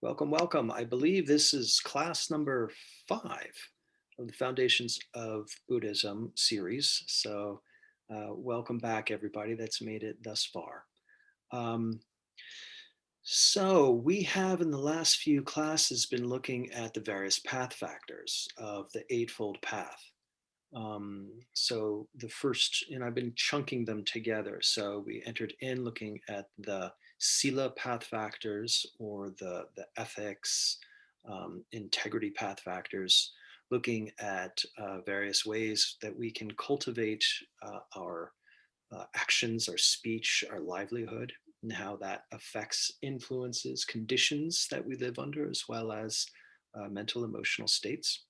Welcome, welcome. I believe this is class number 5 of the Foundations of Buddhism series. So welcome back, everybody that's made it thus far. Um, so we have in the last few classes been looking at the various path factors of the Eightfold Path. So the first, and I've been chunking them together. So we entered in looking at the Sila path factors or the ethics, integrity path factors, looking at various ways that we can cultivate our actions, our speech, our livelihood, and how that affects, influences, conditions that we live under, as well as mental, emotional states,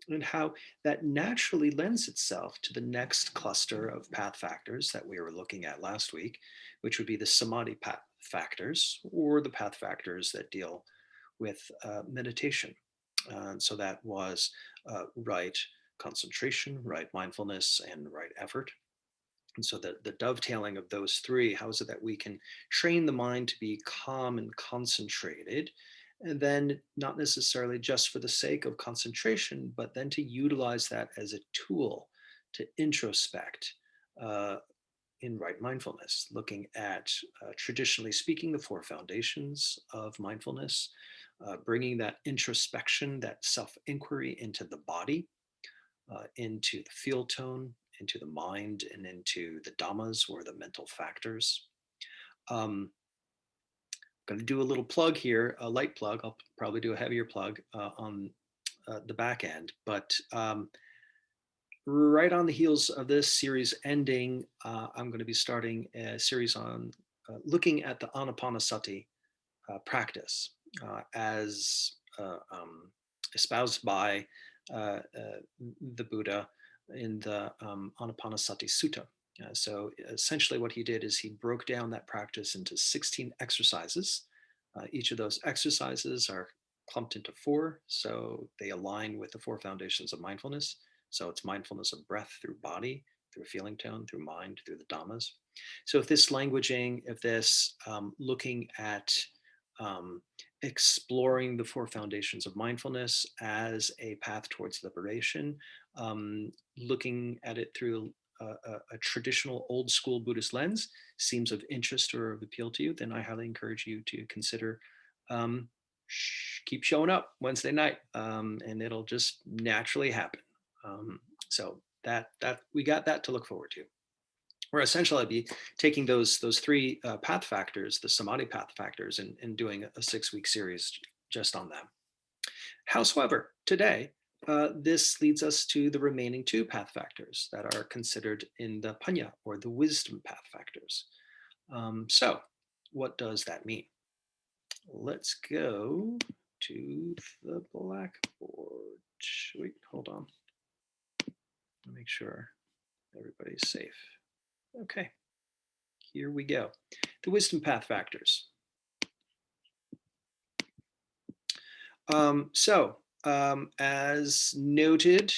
and how that naturally lends itself to the next cluster of path factors that we were looking at last week, which would be the samadhi path factors, or the path factors that deal with meditation. So that was right concentration, right mindfulness, and right effort. And so the dovetailing of those three, how is it that we can train the mind to be calm and concentrated, and then not necessarily just for the sake of concentration, but then to utilize that as a tool to introspect in right mindfulness, looking at, traditionally speaking, the four foundations of mindfulness, bringing that introspection, that self-inquiry into the body, into the feel tone, into the mind, and into the dhammas or the mental factors. Going to do a little plug here, a light plug. I'll probably do a heavier plug on the back end, but right on the heels of this series ending, I'm going to be starting a series on looking at the Anapanasati practice as espoused by the Buddha in the Anapanasati Sutta. So essentially what he did is he broke down that practice into 16 exercises. Each of those exercises are clumped into 4, so they align with the 4 foundations of mindfulness. So it's mindfulness of breath through body, through feeling tone, through mind, through the dhammas. So if this languaging, if this looking at exploring the 4 foundations of mindfulness as a path towards liberation, looking at it through a traditional old school Buddhist lens seems of interest or of appeal to you, then I highly encourage you to consider um, keep showing up Wednesday night, and it'll just naturally happen. So that we got that to look forward to. Or essentially, I'd be taking those 3 path factors, the samadhi path factors, and doing a 6-week series just on them. However, today, this leads us to the remaining 2 path factors that are considered in the panya, or the wisdom path factors. So what does that mean? Let's go to the blackboard. Wait, hold on. Make sure everybody's safe. Okay, here we go. The wisdom path factors. As noted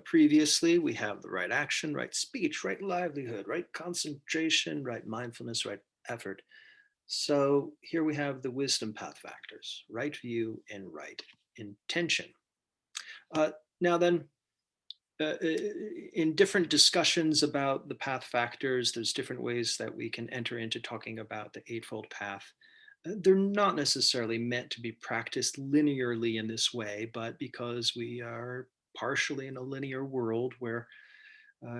previously, we have the right action, right speech, right livelihood, right concentration, right mindfulness, right effort. So here we have the wisdom path factors, right view and right intention. Now then, in different discussions about the path factors, there's different ways that we can enter into talking about the Eightfold Path. They're not necessarily meant to be practiced linearly in this way, but because we are partially in a linear world where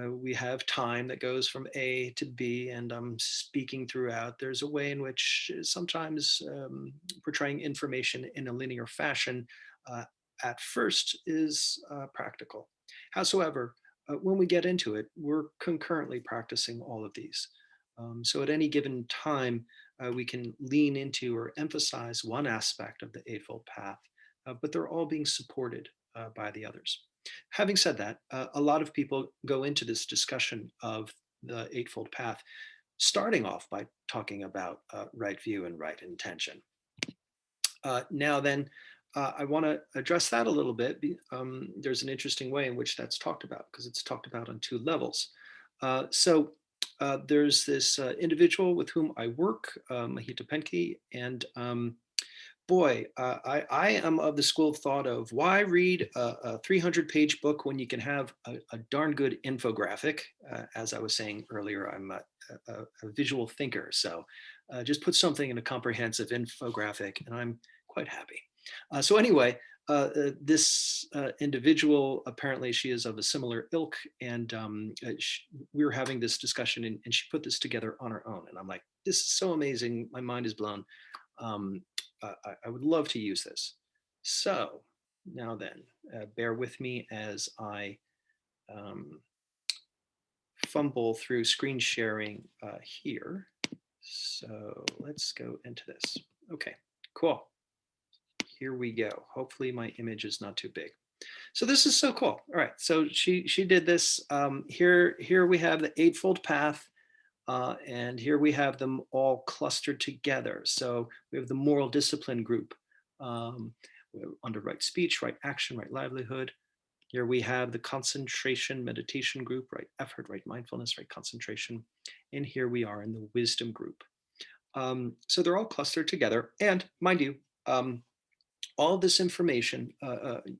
we have time that goes from A to B, and I'm speaking throughout, there's a way in which sometimes portraying information in a linear fashion at first is practical. Howsoever, when we get into it, we're concurrently practicing all of these. So at any given time, we can lean into or emphasize one aspect of the Eightfold Path, but they're all being supported by the others. Having said that, a lot of people go into this discussion of the Eightfold Path, starting off by talking about right view and right intention. Now then, I want to address that a little bit. There's an interesting way in which that's talked about, because it's talked about on 2 levels. There's this individual with whom I work, Mahita Penke, and Boy, I am of the school of thought of why read a 300-page book when you can have a darn good infographic. As I was saying earlier, I'm a visual thinker. So just put something in a comprehensive infographic and I'm quite happy. So anyway, this individual, apparently she is of a similar ilk, and we were having this discussion, and she put this together on her own. And I'm like, this is so amazing. My mind is blown. Um, I would love to use this. So now then, bear with me as I um, fumble through screen sharing here. So let's go into this. Okay, cool. Here we go. Hopefully my image is not too big. So this is so cool. All right, so she did this. Here we have the Eightfold Path. And here we have them all clustered together. So we have the moral discipline group under right speech, right action, right livelihood. Here we have the concentration meditation group, right effort, right mindfulness, right concentration. And here we are in the wisdom group. So they're all clustered together. And mind you, all this information,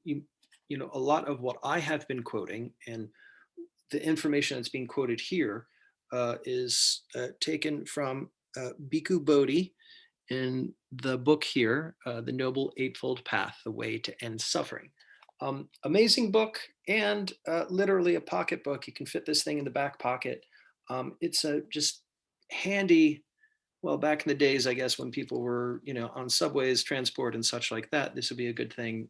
you know, a lot of what I have been quoting and the information that's being quoted here is taken from Bhikkhu Bodhi in the book here, The Noble Eightfold Path, The Way to End Suffering. Amazing book, and literally a pocket book. You can fit this thing in the back pocket. It's a just handy. Well, back in the days, I guess, when people were, you know, on subways, transport, and such like that, this would be a good thing.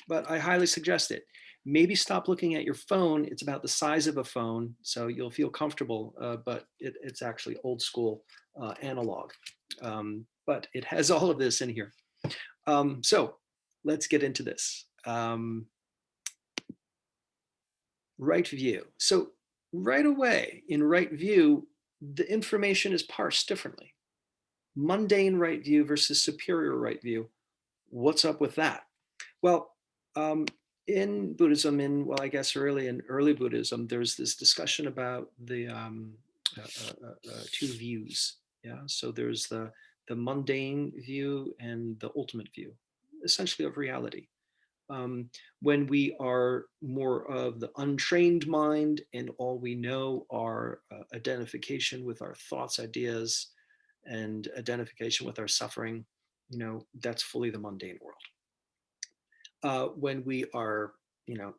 But I highly suggest it. Maybe stop looking at your phone. It's about the size of a phone, so you'll feel comfortable, but it's actually old school analog. But it has all of this in here. So let's get into this. Right view. So right away in right view, the information is parsed differently. Mundane right view versus superior right view. What's up with that? Well, in Buddhism, well, I guess in early Buddhism, there's this discussion about the two views. Yeah, so there's the mundane view and the ultimate view, essentially of reality. When we are more of the untrained mind and all we know are identification with our thoughts, ideas, and identification with our suffering, you know, that's fully the mundane world. When we are, you know,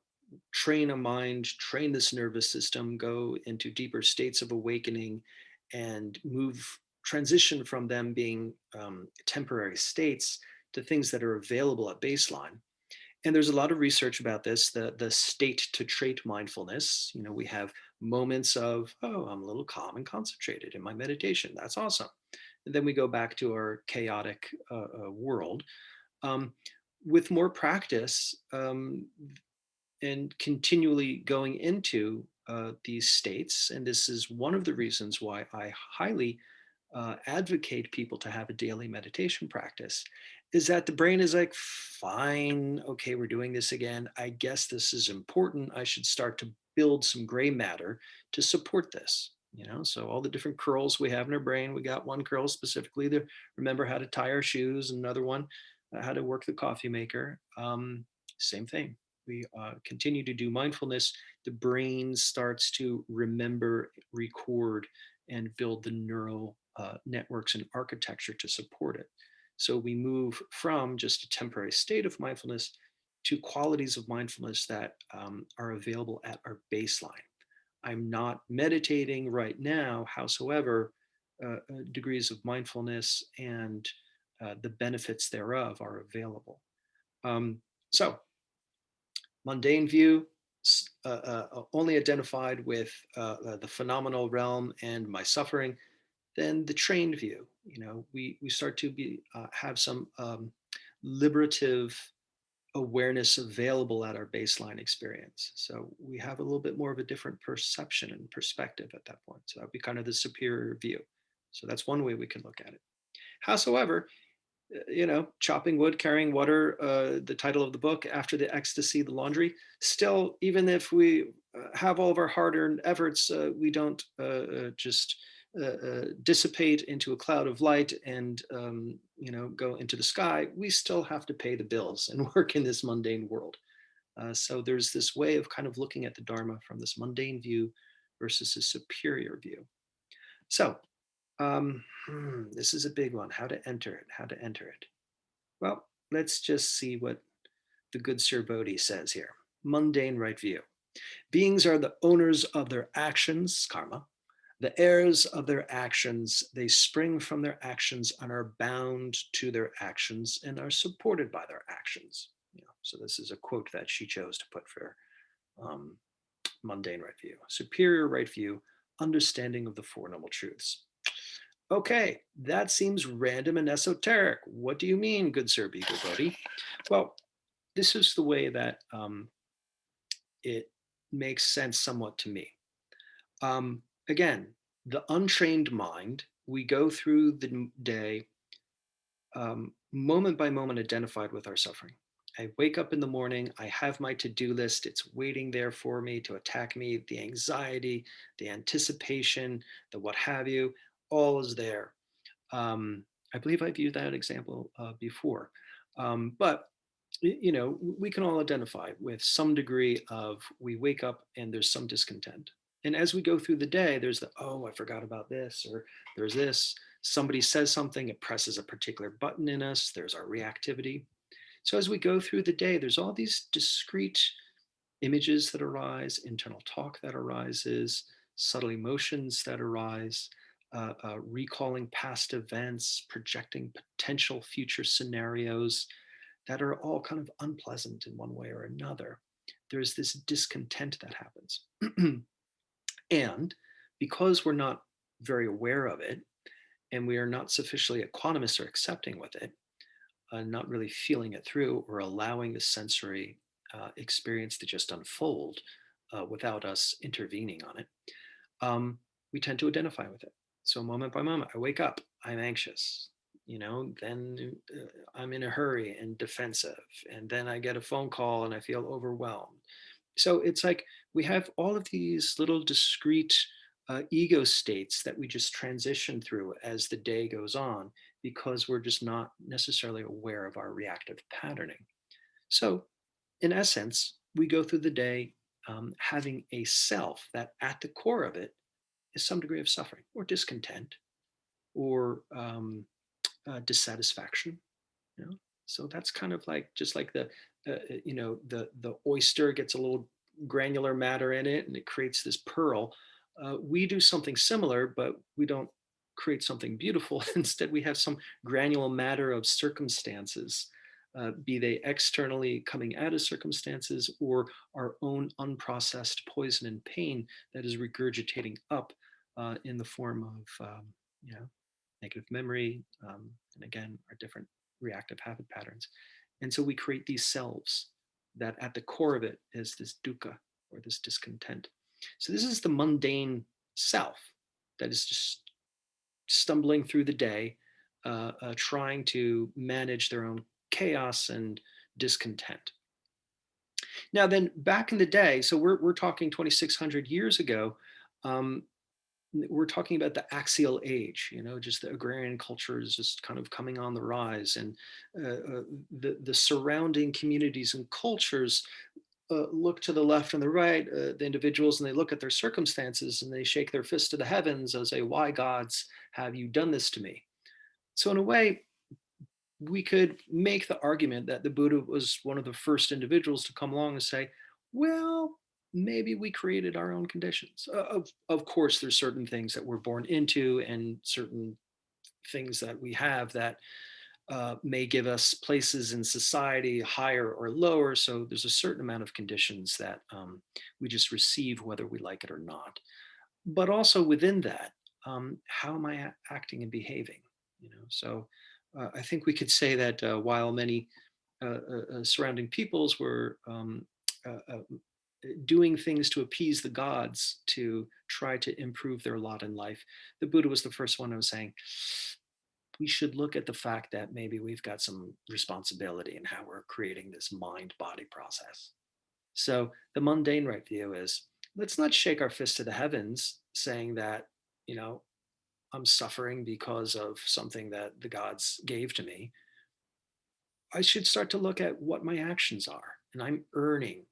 train a mind, train this nervous system, go into deeper states of awakening and transition from them being temporary states to things that are available at baseline. And there's a lot of research about this, the state to trait mindfulness. You know, we have moments of, oh, I'm a little calm and concentrated in my meditation. That's awesome. And then we go back to our chaotic world. With more practice and continually going into these states, and this is one of the reasons why I highly advocate people to have a daily meditation practice, is that the brain is like, fine, okay, we're doing this again. I guess this is important. I should start to build some gray matter to support this. You know, so all the different curls we have in our brain, we got one curl specifically to remember how to tie our shoes, and another one, how to work the coffee maker. Same thing. We continue to do mindfulness. The brain starts to remember, record, and build the neural networks and architecture to support it. So we move from just a temporary state of mindfulness to qualities of mindfulness that are available at our baseline. I'm not meditating right now, howsoever, degrees of mindfulness and the benefits thereof are available. So, mundane view, only identified with the phenomenal realm and my suffering. Then the trained view, you know, we start to have some liberative awareness available at our baseline experience. So we have a little bit more of a different perception and perspective at that point. So that would be kind of the superior view. So that's one way we can look at it. Howsoever, you know, chopping wood, carrying water, the title of the book, after the ecstasy, the laundry, still, even if we have all of our hard-earned efforts, we don't just dissipate into a cloud of light and go into the sky, we still have to pay the bills and work in this mundane world. So there's this way of kind of looking at the Dharma from this mundane view versus a superior view. So this is a big one. How to enter it? How to enter it? Well, let's just see what the good Sir Bodhi says here. Mundane right view. Beings are the owners of their actions, karma, the heirs of their actions. They spring from their actions and are bound to their actions and are supported by their actions. So this is a quote that she chose to put for um, mundane right view. Superior right view, understanding of the Four Noble Truths. Okay, that seems random and esoteric. What do you mean, good Sir Beagle Bodhi? Well, this is the way that it makes sense somewhat to me. Again, the untrained mind, we go through the day moment by moment identified with our suffering. I wake up in the morning, I have my to-do list, it's waiting there for me to attack me, the anxiety, the anticipation, the what have you, all is there. I believe I've used that example before. But we can all identify with some degree of we wake up and there's some discontent. And as we go through the day, there's the, oh, I forgot about this, or there's this. Somebody says something, it presses a particular button in us, there's our reactivity. So as we go through the day, there's all these discrete images that arise, internal talk that arises, subtle emotions that arise, recalling past events, projecting potential future scenarios that are all kind of unpleasant in one way or another. There's this discontent that happens. And because we're not very aware of it, and we are not sufficiently equanimous or accepting with it, not really feeling it through or allowing the sensory experience to just unfold without us intervening on it, we tend to identify with it. So moment by moment, I wake up, I'm anxious, then I'm in a hurry and defensive, and then I get a phone call and I feel overwhelmed. So it's like we have all of these little discrete ego states that we just transition through as the day goes on because we're just not necessarily aware of our reactive patterning. So, in essence, we go through the day having a self that at the core of it is some degree of suffering or discontent or dissatisfaction. You know? So that's kind of like just like the oyster gets a little granular matter in it and it creates this pearl. We do something similar, but we don't create something beautiful. Instead, we have some granular matter of circumstances, be they externally coming out of circumstances or our own unprocessed poison and pain that is regurgitating up in the form of negative memory, and again, our different reactive habit patterns. And so we create these selves that at the core of it is this dukkha or this discontent. So this is the mundane self that is just stumbling through the day, trying to manage their own chaos and discontent. Now, then back in the day, so we're talking 2,600 years ago, we're talking about the axial age, just the agrarian culture is just kind of coming on the rise, and the surrounding communities and cultures look to the left and the right, the individuals, and they look at their circumstances and they shake their fist to the heavens and say, why, gods, have you done this to me? So in a way, we could make the argument that the Buddha was one of the first individuals to come along and say, well, maybe we created our own conditions. Of course, there's certain things that we're born into and certain things that we have that may give us places in society higher or lower. So there's a certain amount of conditions that we just receive whether we like it or not. But also within that, how am I acting and behaving? So I think we could say that while many surrounding peoples were doing things to appease the gods to try to improve their lot in life, the Buddha was the first one who was saying, we should look at the fact that maybe we've got some responsibility in how we're creating this mind-body process. So the mundane right view is, let's not shake our fist to the heavens saying that, I'm suffering because of something that the gods gave to me, I should start to look at what my actions are. And I'm earning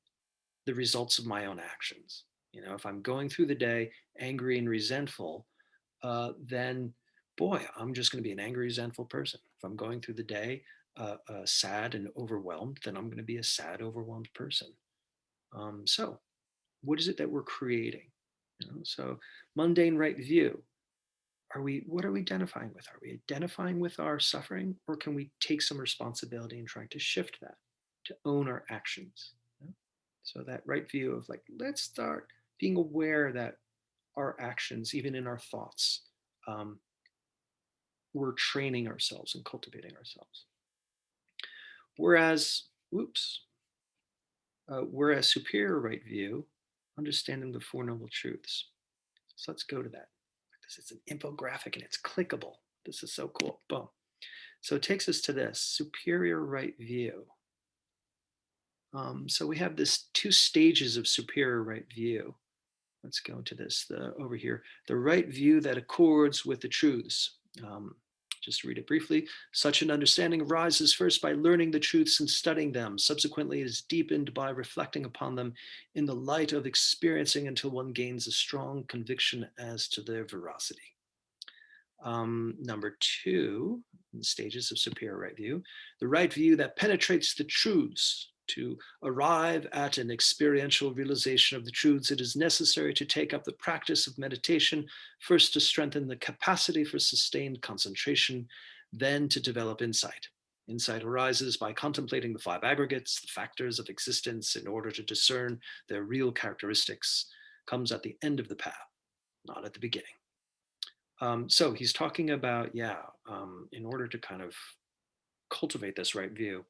the results of my own actions. If I'm going through the day angry and resentful, then boy, I'm just going to be an angry, resentful person. If I'm going through the day sad and overwhelmed, then I'm going to be a sad, overwhelmed person. So, what is it that we're creating? So, mundane right view. What are we identifying with? Are we identifying with our suffering, or can we take some responsibility and try to shift that, to own our actions? So that right view of like, let's start being aware that our actions, even in our thoughts, um, we're training ourselves and cultivating ourselves. Whereas, whereas superior right view, understanding the Four Noble Truths. So let's go to that. This is an infographic and it's clickable. This is so cool. Boom. So it takes us to this superior right view. So we have this two stages of superior right view. Let's go to this over here. The right view that accords with the truths. Just to read it briefly, such an understanding arises first by learning the truths and studying them. Subsequently, it is deepened by reflecting upon them in the light of experiencing until one gains a strong conviction as to their veracity. Number two, stages of superior right view, the right view that penetrates the truths. To arrive at an experiential realization of the truths, it is necessary to take up the practice of meditation, first to strengthen the capacity for sustained concentration, then to develop insight. Insight arises by contemplating the five aggregates, the factors of existence, in order to discern their real characteristics. Comes at the end of the path, not at the beginning. So he's talking about, in order to kind of cultivate this right view,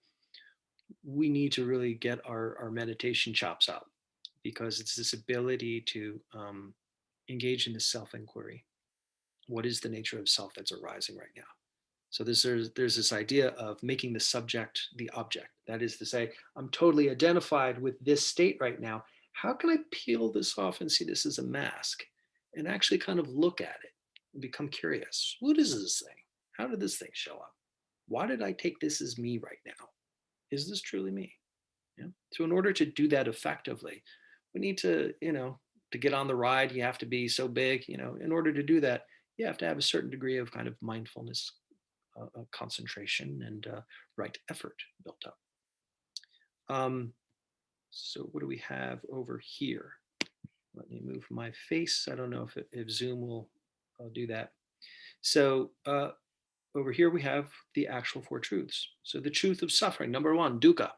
we need to really get our meditation chops up, because it's this ability to engage in this self-inquiry. What is the nature of self that's arising right now? So there's this idea of making the subject the object. That is to say, I'm totally identified with this state right now. How can I peel this off and see this as a mask and actually kind of look at it and become curious? What is this thing? How did this thing show up? Why did I take this as me right now? Is this truly me? Yeah. So in order to do that effectively, we need to get on the ride, you have to be so big, in order to do that, you have to have a certain degree of kind of mindfulness, concentration, and right effort built up. So what do we have over here? Let me move my face. I don't know if Zoom will do that. So over here we have the actual four truths. So the truth of suffering, number one, dukkha.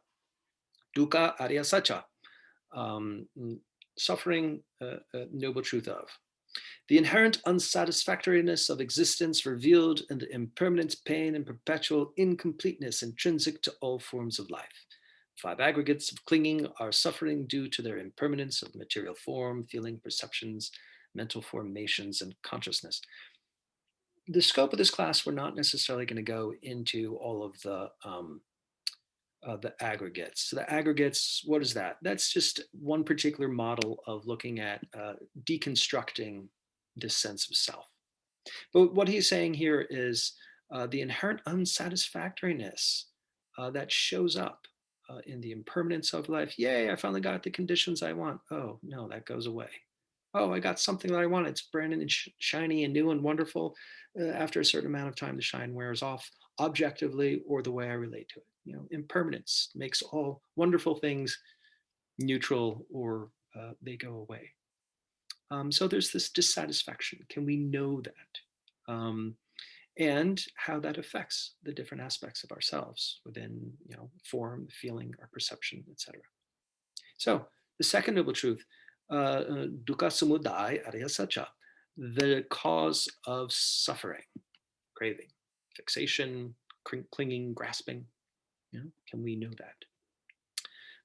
Dukkha arya sacha. Suffering, noble truth of. The inherent unsatisfactoriness of existence revealed in the impermanent pain and perpetual incompleteness intrinsic to all forms of life. Five aggregates of clinging are suffering due to their impermanence of material form, feeling, perceptions, mental formations, and consciousness. The scope of this class, we're not necessarily going to go into all of the aggregates. So the aggregates, what is that? That's just one particular model of looking at deconstructing this sense of self. But what he's saying here is the inherent unsatisfactoriness that shows up in the impermanence of life. Yay, I finally got the conditions I want. Oh, no, that goes away. Oh, I got something that I want. It's brand new and shiny and new and wonderful. After a certain amount of time, the shine wears off objectively or the way I relate to it. Impermanence makes all wonderful things neutral, or they go away. So there's this dissatisfaction. Can we know that? And how that affects the different aspects of ourselves within, form, feeling, our perception, etc. So the second noble truth, dukkha samudaya arya sacha, the cause of suffering, craving, fixation, clinging, grasping. Can we know that?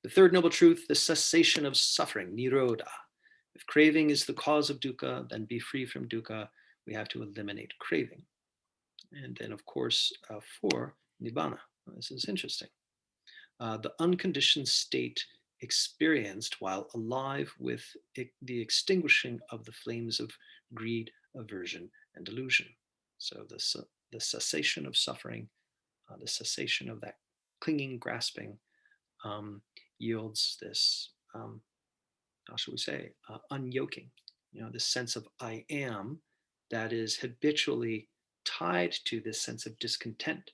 The third noble truth, the cessation of suffering, nirodha. If craving is the cause of dukkha, then be free from dukkha. We have to eliminate craving. And then, of course, 4, nibbana. This is interesting. The unconditioned state experienced while alive with the extinguishing of the flames of greed, aversion, and delusion. So the cessation of suffering, the cessation of that clinging, grasping, um, yields this, how shall we say, unyoking. This sense of I am that is habitually tied to this sense of discontent.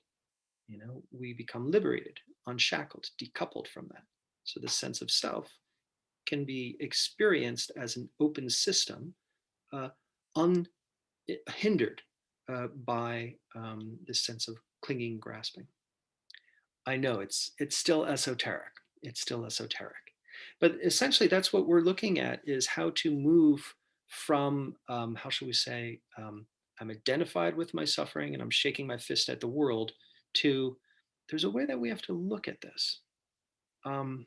We become liberated, unshackled, decoupled from that. So the sense of self can be experienced as an open system, uh, unhindered by this sense of clinging, grasping. I know it's still esoteric. It's still esoteric, but essentially that's what we're looking at, is how to move from, how shall we say, I'm identified with my suffering and I'm shaking my fist at the world, to there's a way that we have to look at this. Um,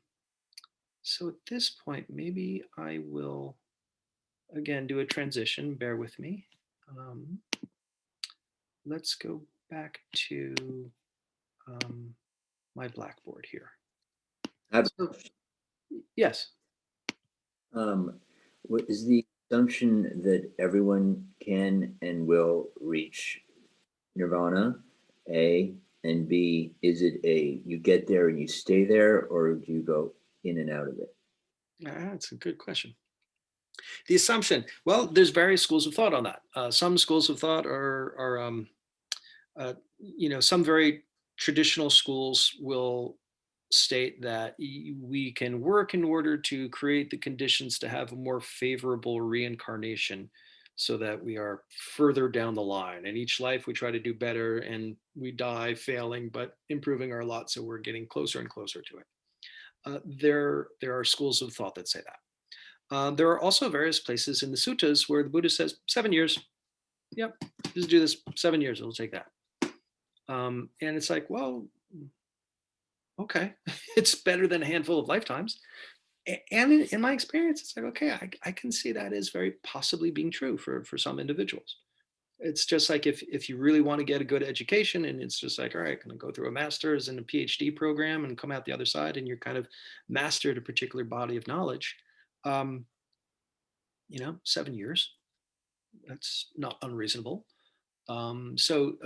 so at this point, maybe I will again do a transition. Bear with me. Um, let's go back to my Blackboard here. I have a So, question. yes. What is the assumption that everyone can and will reach nirvana? A, and B, is it a you get there and you stay there, or do you go in and out of it? That's a good question. The assumption, well, there's various schools of thought on that. Some schools of thought are some very traditional schools will state that we can work in order to create the conditions to have a more favorable reincarnation, so that we are further down the line. And each life we try to do better, and we die failing, but improving our lot. So we're getting closer and closer to it. There are schools of thought that say that. There are also various places in the suttas where the Buddha says 7 years. Yep, just do this 7 years. It'll take that. And it's like, well, okay, it's better than a handful of lifetimes. And in my experience, it's like, okay, I can see that as very possibly being true for some individuals. It's just like if you really want to get a good education, and it's just like, all right, going to go through a master's and a PhD program and come out the other side, and you're kind of mastered a particular body of knowledge. Um, 7 years, that's not unreasonable. So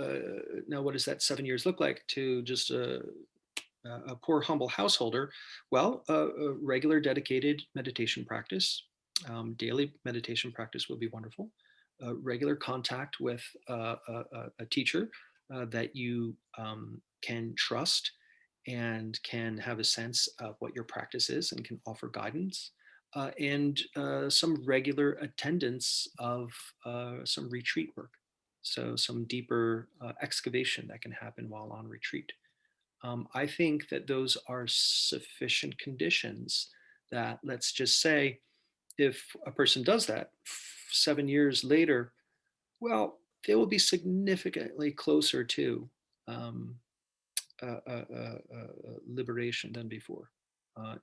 now, what does that 7 years look like to just a poor, humble householder? Well, a regular, dedicated meditation practice, daily meditation practice would be wonderful. Regular contact with a teacher that you can trust and can have a sense of what your practice is and can offer guidance. And some regular attendance of some retreat work. So, some deeper excavation that can happen while on retreat. I think that those are sufficient conditions that, let's just say, if a person does that 7 years later, well, they will be significantly closer to um, liberation than before.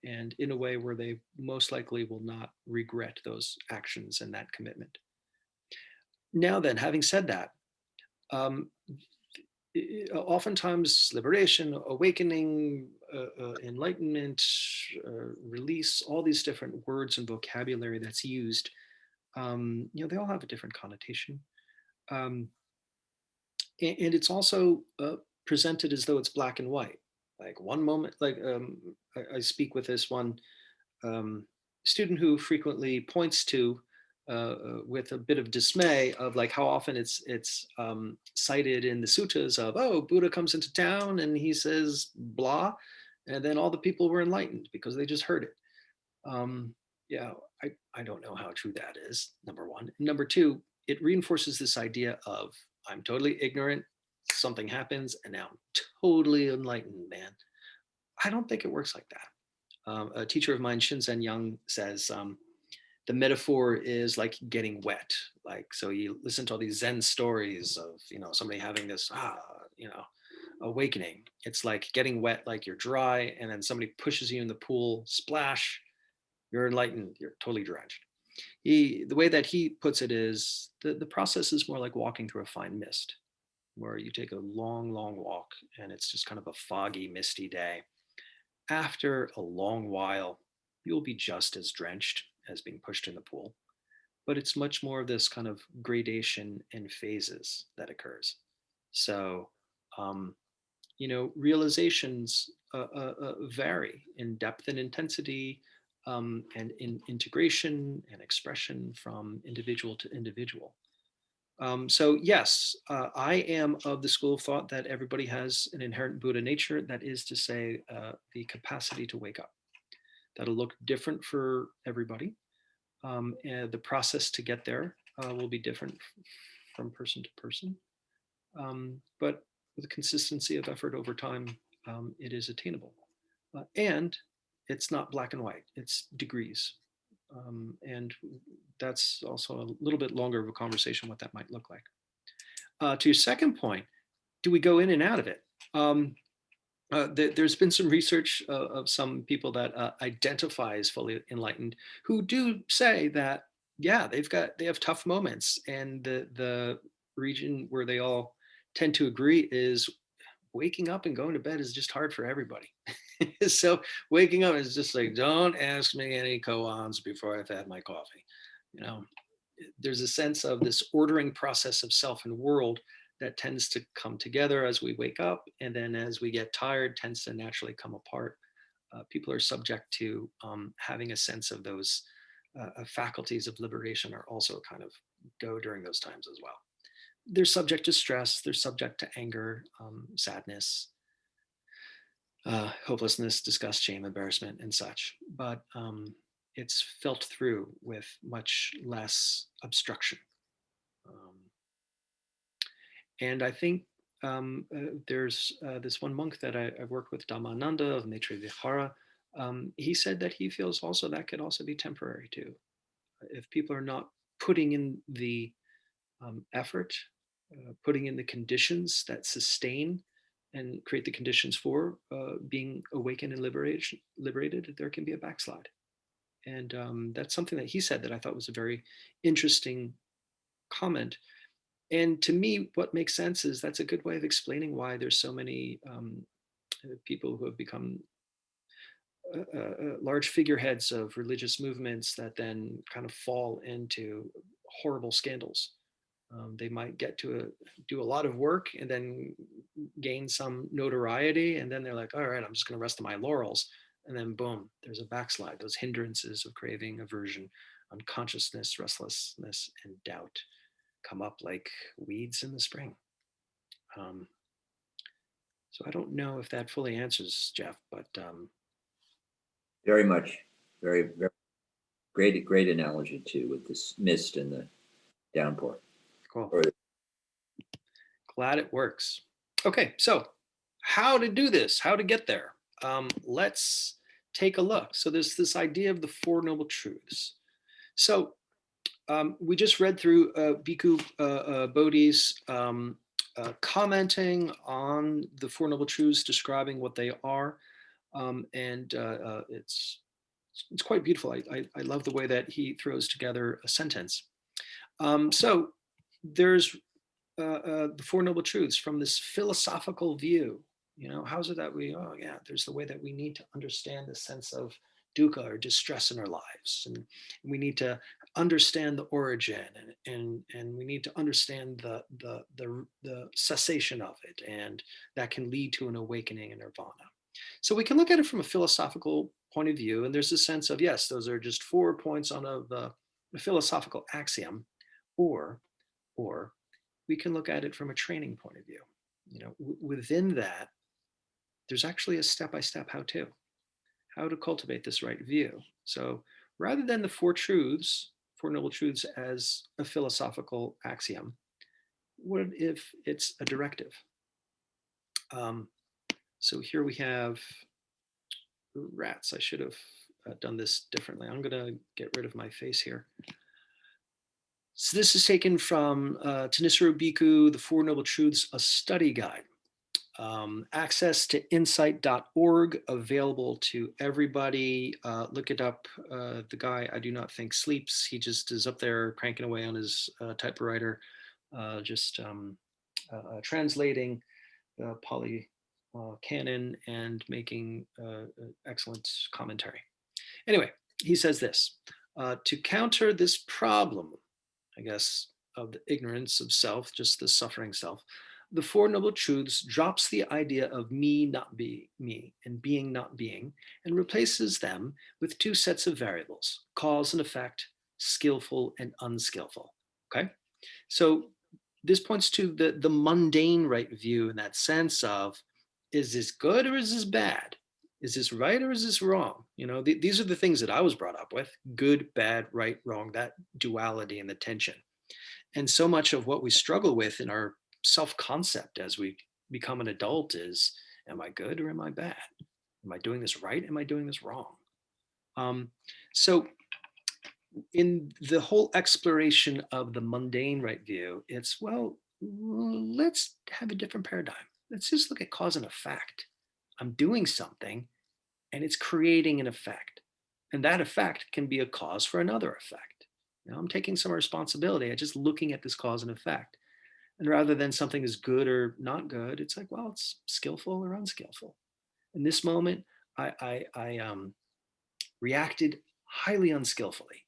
And in a way where they most likely will not regret those actions and that commitment. Now, then, having said that, um, oftentimes liberation, awakening, enlightenment, release, all these different words and vocabulary that's used, they all have a different connotation. Um, and it's also presented as though it's black and white. Like one moment, like I speak with this one um, student who frequently points to, with a bit of dismay, of like how often it's cited in the suttas of, oh, Buddha comes into town and he says blah, and then all the people were enlightened because they just heard it. Um, yeah, I don't know how true that is. Number one. Number two, it reinforces this idea of I'm totally ignorant. Something happens and now I'm totally enlightened, man. I don't think it works like that. A teacher of mine, Shinzen Young, says the metaphor is like getting wet. Like, so you listen to all these Zen stories of, somebody having this, awakening. It's like getting wet, like you're dry, and then somebody pushes you in the pool, splash, you're enlightened, you're totally drenched. The way that he puts it is the process is more like walking through a fine mist, where you take a long, long walk and it's just kind of a foggy, misty day. After a long while, you'll be just as drenched as being pushed in the pool. but it's much more of this kind of gradation and phases that occurs. So, um, realizations vary in depth and intensity, and in integration and expression from individual to individual. So yes, I am of the school of thought that everybody has an inherent Buddha nature. That is to say, the capacity to wake up. That'll look different for everybody. And the process to get there will be different from person to person. But with a consistency of effort over time, it is attainable. And it's not black and white, it's degrees. And that's also a little bit longer of a conversation, what that might look like. To your second point, do we go in and out of it? There's been some research of some people that identify as fully enlightened who do say that, yeah, they have tough moments, and the region where they all tend to agree is waking up and going to bed is just hard for everybody. So waking up is just like, don't ask me any koans before I've had my coffee. You know, there's a sense of this ordering process of self and world that tends to come together as we wake up, and then as we get tired, tends to naturally come apart. People are subject to having a sense of those faculties of liberation are also kind of go during those times as well. They're subject to stress, they're subject to anger, sadness, hopelessness, disgust, shame, embarrassment, and such. But it's felt through with much less obstruction. Um, and I think there's this one monk that I've worked with, Dhammananda of Maitre Vihara. He said that he feels also that could also be temporary too. If people are not putting in the effort, putting in the conditions that sustain and create the conditions for being awakened and liberated, there can be a backslide. And that's something that he said that I thought was a very interesting comment. And to me, what makes sense is that's a good way of explaining why there's so many people who have become large figureheads of religious movements that then kind of fall into horrible scandals. They might get to do a lot of work and then gain some notoriety, and then they're like, all right, I'm just going to rest on my laurels. And then boom, there's a backslide. Those hindrances of craving, aversion, unconsciousness, restlessness, and doubt come up like weeds in the spring. Um, so I don't know if that fully answers, Jeff, but Very much, very, very great analogy too, with this mist and the downpour. cool. Or Glad it works. Okay, so how to do this, how to get there. Let's take a look. So there's this idea of the Four Noble Truths. So we just read through Bhikkhu Bodhi's commenting on the Four Noble Truths, describing what they are. And it's quite beautiful. I love the way that he throws together a sentence. So there's the Four Noble Truths from this philosophical view. How is it that there's the way that we need to understand the sense of dukkha or distress in our lives, and we need to understand the origin, and we need to understand the cessation of it, and that can lead to an awakening in nirvana. So we can look at it from a philosophical point of view, and there's a sense of, yes, those are just 4 points on a philosophical axiom, or we can look at it from a training point of view. Within that, there's actually a step-by-step how to cultivate this right view. So rather than the Four Noble Truths as a philosophical axiom, what if it's a directive? So here we have rats. I should have done this differently. I'm going to get rid of my face here. So this is taken from Thanissaro Bhikkhu, The Four Noble Truths, a study guide. Access to insight.org, available to everybody. Look it up. The guy, I do not think, sleeps. He just is up there cranking away on his typewriter, just translating Pali canon and making excellent commentary. Anyway, he says this: To counter this problem, I guess, of the ignorance of self, just the suffering self, the Four Noble Truths drops the idea of me not being me and being not being, and replaces them with two sets of variables, cause and effect, skillful and unskillful. Okay? So this points to the mundane right view in that sense of, is this good or is this bad? Is this right or is this wrong? These are the things that I was brought up with: good, bad, right, wrong, that duality and the tension. And so much of what we struggle with in our self concept as we become an adult is, am I good or am I bad? Am I doing this right? Am I doing this wrong? Um, so in the whole exploration of the mundane right view, it's, well, let's have a different paradigm. Let's just look at cause and effect. I'm doing something and it's creating an effect. And that effect can be a cause for another effect. I'm taking some responsibility at just looking at this cause and effect. And rather than something is good or not good, it's like, well, it's skillful or unskillful. In this moment, I reacted highly unskillfully,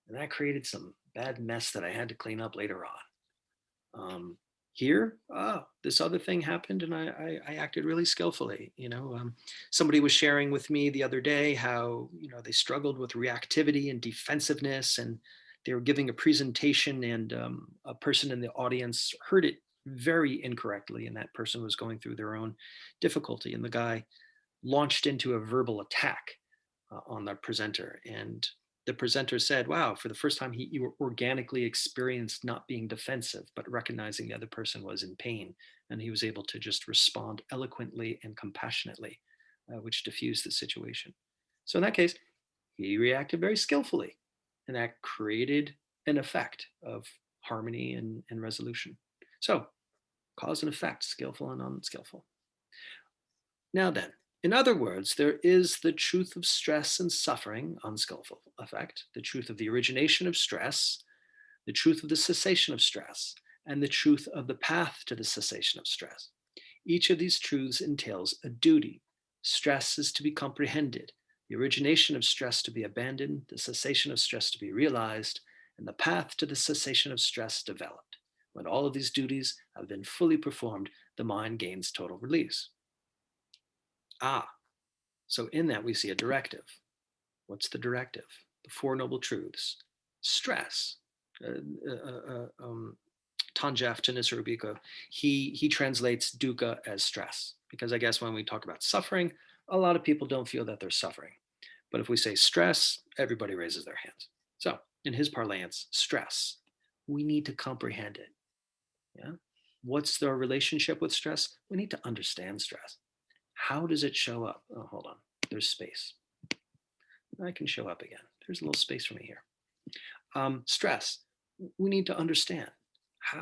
and that created some bad mess that I had to clean up later on. Here, this other thing happened, and I acted really skillfully. Somebody was sharing with me the other day how they struggled with reactivity and defensiveness, and they were giving a presentation, and a person in the audience heard it very incorrectly, and that person was going through their own difficulty, and the guy launched into a verbal attack on the presenter. And the presenter said, wow, for the first time, he organically experienced not being defensive, but recognizing the other person was in pain. And he was able to just respond eloquently and compassionately, which diffused the situation. So in that case, he reacted very skillfully, and that created an effect of harmony and resolution. So cause and effect, skillful and unskillful. Now then, in other words, there is the truth of stress and suffering, unskillful effect, the truth of the origination of stress, the truth of the cessation of stress, and the truth of the path to the cessation of stress. Each of these truths entails a duty. Stress is to be comprehended, the origination of stress to be abandoned, the cessation of stress to be realized, and the path to the cessation of stress developed. When all of these duties have been fully performed, the mind gains total release. So in that we see a directive. What's the directive? The Four Noble Truths. Stress. Tanjaf Tanisarubiko, he translates dukkha as stress, because I guess when we talk about suffering, a lot of people don't feel that they're suffering. But if we say stress, everybody raises their hands. So in his parlance, stress, we need to comprehend it. Yeah. What's the relationship with stress? We need to understand stress. How does it show up? Oh, hold on. There's space. I can show up again. There's a little space for me here. Stress. We need to understand.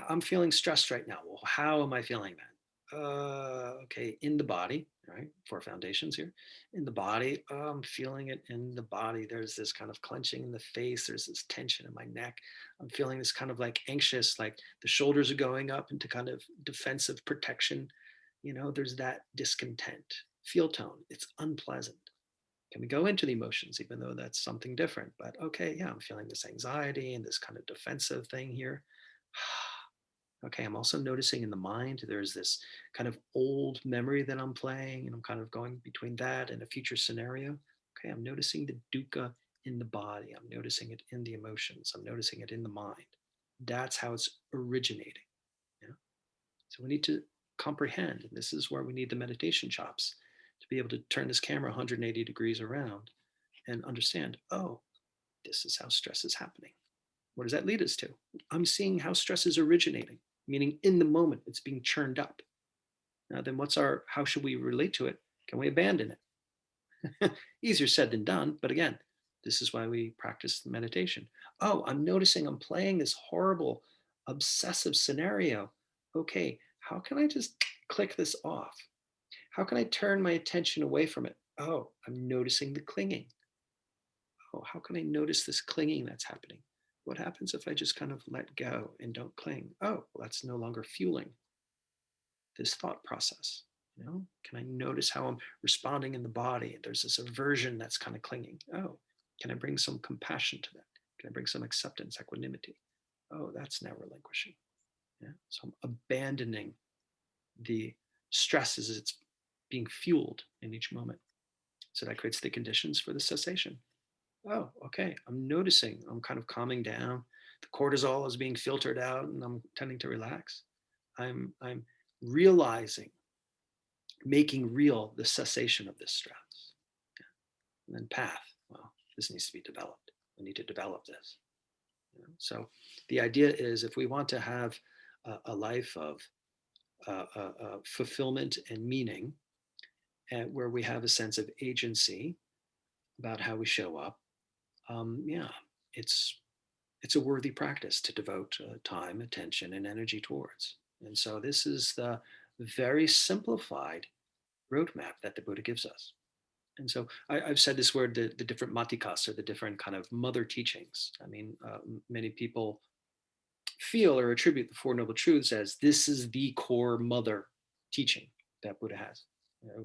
I'm feeling stressed right now. Well, how am I feeling that? Okay, in the body, right? Four foundations here. In the body, I'm feeling it in the body. There's this kind of clenching in the face. There's this tension in my neck. I'm feeling this kind of like anxious, like the shoulders are going up into kind of defensive protection. There's that discontent. Feel tone. It's unpleasant. Can we go into the emotions, even though that's something different? But okay, yeah, I'm feeling this anxiety and this kind of defensive thing here. Okay, I'm also noticing in the mind, there's this kind of old memory that I'm playing, and I'm kind of going between that and a future scenario. Okay, I'm noticing the dukkha in the body. I'm noticing it in the emotions. I'm noticing it in the mind. That's how it's originating. Yeah? So we need to comprehend, and this is where we need the meditation chops to be able to turn this camera 180 degrees around and understand, oh, this is how stress is happening. What does that lead us to? I'm seeing how stress is originating, meaning in the moment it's being churned up. Now, then how should we relate to it? Can we abandon it? Easier said than done, but again, this is why we practice meditation. Oh, I'm noticing I'm playing this horrible, obsessive scenario. Okay, how can I just click this off? How can I turn my attention away from it? Oh, I'm noticing the clinging. Oh, how can I notice this clinging that's happening? What happens if I just kind of let go and don't cling? Oh, well, that's no longer fueling this thought process. Can I notice how I'm responding in the body? There's this aversion that's kind of clinging. Oh, Can I bring some compassion to that? Can I bring some acceptance, equanimity? Oh, that's now relinquishing. Yeah? So I'm abandoning the stress as it's being fueled in each moment. So that creates the conditions for the cessation. Oh, okay. I'm noticing, I'm kind of calming down. The cortisol is being filtered out and I'm tending to relax. I'm realizing, making real the cessation of this stress. And then path. Well, this needs to be developed. We need to develop this. So the idea is, if we want to have a life of fulfillment and meaning, and where we have a sense of agency about how we show up, yeah, it's a worthy practice to devote time, attention, and energy towards. And so this is the very simplified roadmap that the Buddha gives us. And so I've said this word, the different matikas, or the different kind of mother teachings. I mean, many people feel or attribute the Four Noble Truths as this is the core mother teaching that Buddha has.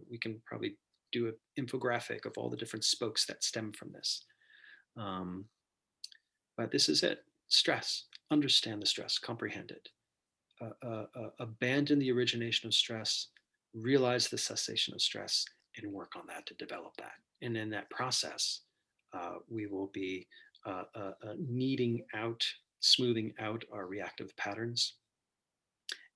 We can probably do an infographic of all the different spokes that stem from this. But this is it. Stress. Understand the stress. Comprehend it. Abandon the origination of stress. Realize the cessation of stress, and work on that to develop that. And in that process, we will be kneading out, smoothing out our reactive patterns,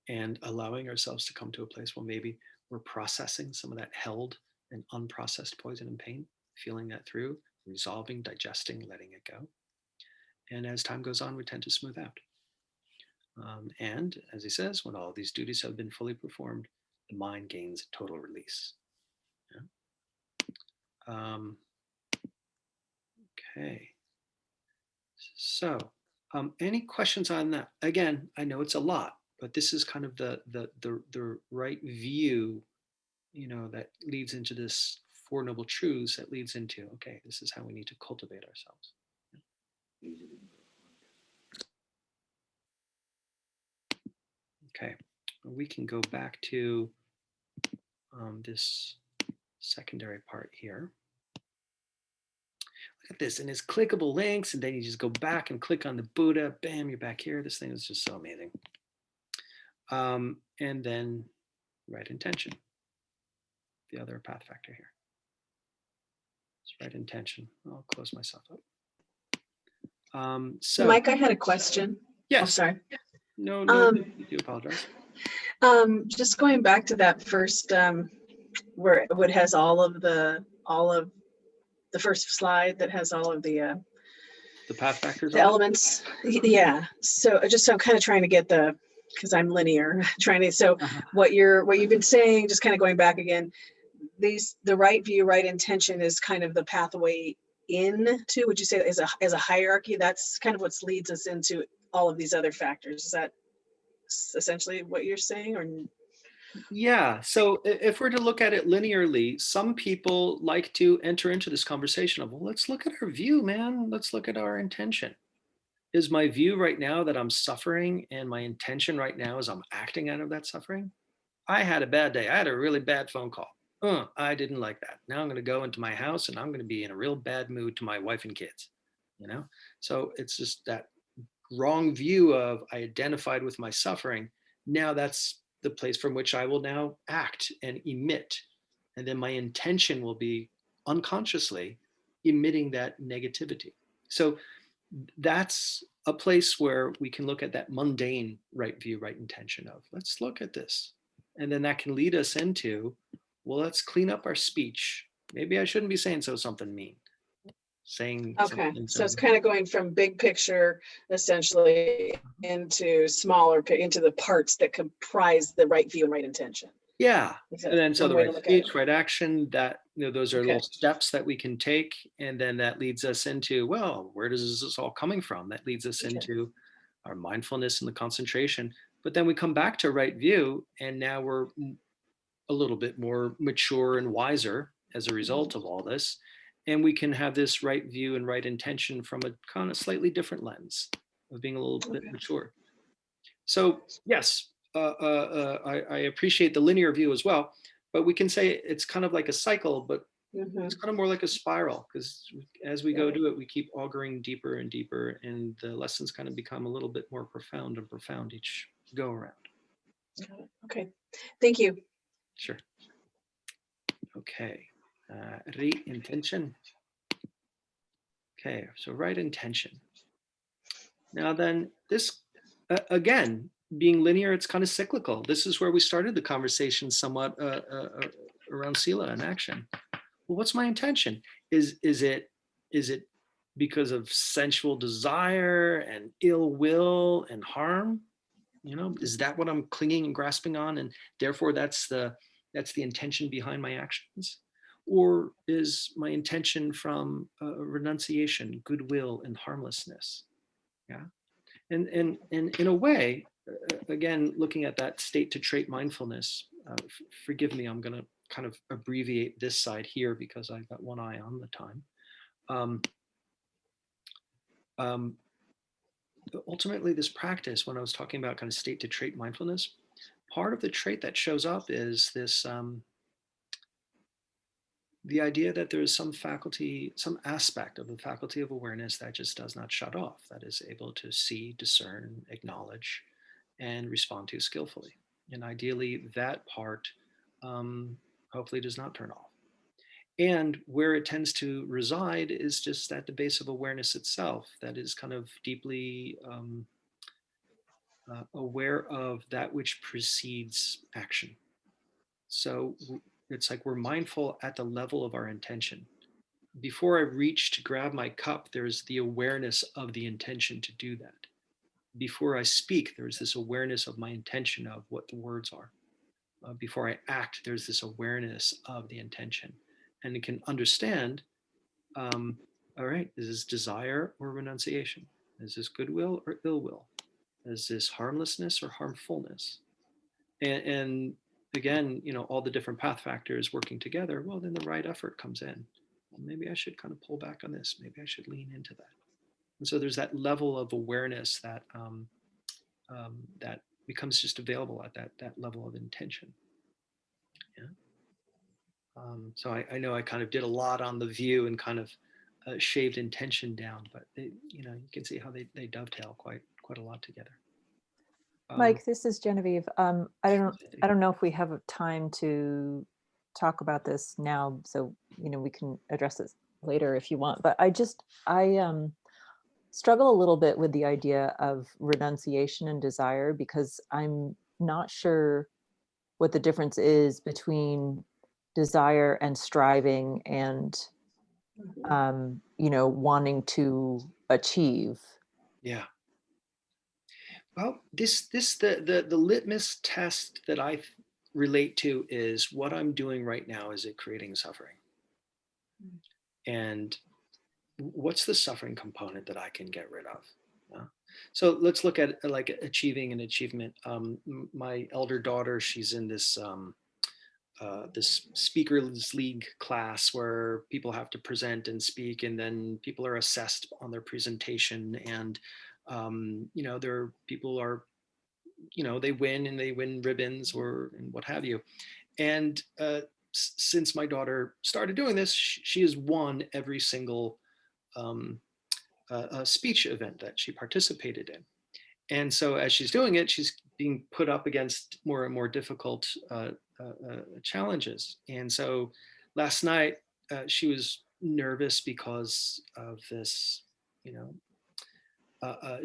and allowing ourselves to come to a place where maybe we're processing some of that held and unprocessed poison and pain, feeling that through, resolving, digesting, letting it go. And as time goes on, we tend to smooth out. And as he says, when all these duties have been fully performed, the mind gains total release. Yeah. Okay. So, any questions on that? Again, I know it's a lot, but this is kind of the right view, that leads into this Four Noble Truths, that leads into, okay, this is how we need to cultivate ourselves. Okay, we can go back to this secondary part here. Look at this, and it's clickable links, and then you just go back and click on the Buddha, bam, you're back here. This thing is just so amazing. And then right intention, the other path factor here. It's right intention. I'll close myself up. So Mike, I had a question. Yes. Oh, sorry. No, you do apologize. Just going back to that first, where it has all of the first slide that has all of the path factors, the elements. Yeah. So I'm kind of trying to get because I'm linear, trying to. So what you've been saying, just kind of going back again, the right view, right intention is kind of the pathway into, would you say, as a hierarchy? That's kind of what leads us into all of these other factors. Is that essentially what you're saying? Or yeah, so if we're to look at it linearly, some people like to enter into this conversation of, well, let's look at our view, man. Let's look at our intention. Is my view right now that I'm suffering, and my intention right now is I'm acting out of that suffering? I had a bad day. I had a really bad phone call. I didn't like that. Now I'm going to go into my house and I'm going to be in a real bad mood to my wife and kids. So it's just that wrong view of, I identified with my suffering. Now that's the place from which I will now act and emit. And then my intention will be unconsciously emitting that negativity. So that's a place where we can look at that mundane right view, right intention of, let's look at this. And then that can lead us into, well, let's clean up our speech. Maybe I shouldn't be saying something mean. Okay, so it's kind of going from big picture essentially into into the parts that comprise the right view and right intention. Yeah, and then so the right speech, right action, that those are Okay. little steps that we can take, and then that leads us into, well, where does this all coming from? That leads us into our mindfulness and the concentration. But then we come back to right view, and now we're a little bit more mature and wiser as a result of all this. And we can have this right view and right intention from a kind of slightly different lens of being a little bit mature. So yes, I appreciate the linear view as well, but we can say it's kind of like a cycle, but Mhm. It's kind of more like a spiral, because as we go to it, we keep auguring deeper and deeper, and the lessons kind of become a little bit more profound and profound each go around. Got it. Okay. Thank you. Sure. Okay. Right intention. Okay, so right intention. Now then, this, again, being linear, it's kind of cyclical. This is where we started the conversation somewhat around sila and action. Well, what's my intention? Is it because of sensual desire and ill will and harm? Is that what I'm clinging and grasping on, and therefore that's the intention behind my actions? Or is my intention from renunciation, goodwill, and harmlessness? Yeah. And in a way, again, looking at that state to trait mindfulness, forgive me, I'm going to kind of abbreviate this side here because I've got one eye on the time. Um, um, Ultimately, this practice, when I was talking about kind of state to trait mindfulness, part of the trait that shows up is this, the idea that there is some faculty, some aspect of the faculty of awareness that just does not shut off, that is able to see, discern, acknowledge, and respond to skillfully. And ideally, that part hopefully does not turn off. And where it tends to reside is just at the base of awareness itself, that is kind of deeply aware of that which precedes action. So it's like we're mindful at the level of our intention. Before I reach to grab my cup, there's the awareness of the intention to do that. Before I speak, there's this awareness of my intention of what the words are. Before I act, there's this awareness of the intention. And it can understand, all right, is this desire or renunciation? Is this goodwill or ill will? Is this harmlessness or harmfulness? And again, all the different path factors working together, well, then the right effort comes in. Well, maybe I should kind of pull back on this. Maybe I should lean into that. And so there's that level of awareness that that becomes just available at that level of intention. Yeah. So I know I kind of did a lot on the view and kind of shaved intention down, but you can see how they dovetail quite a lot together. Mike, this is Genevieve. I don't know if we have time to talk about this now, so we can address this later if you want. But I struggle a little bit with the idea of renunciation and desire, because I'm not sure what the difference is between desire and striving and wanting to achieve. Yeah. Well, the litmus test that I relate to is what I'm doing right now. Is it creating suffering? And what's the suffering component that I can get rid of? So let's look at like achieving an achievement. My elder daughter, she's in this this speakers league class where people have to present and speak, and then people are assessed on their presentation, and there people are, they win and they win ribbons or and what have you. And since my daughter started doing this, she has won every single speech event that she participated in. And so as she's doing it, she's being put up against more and more difficult challenges. And so last night she was nervous because of this,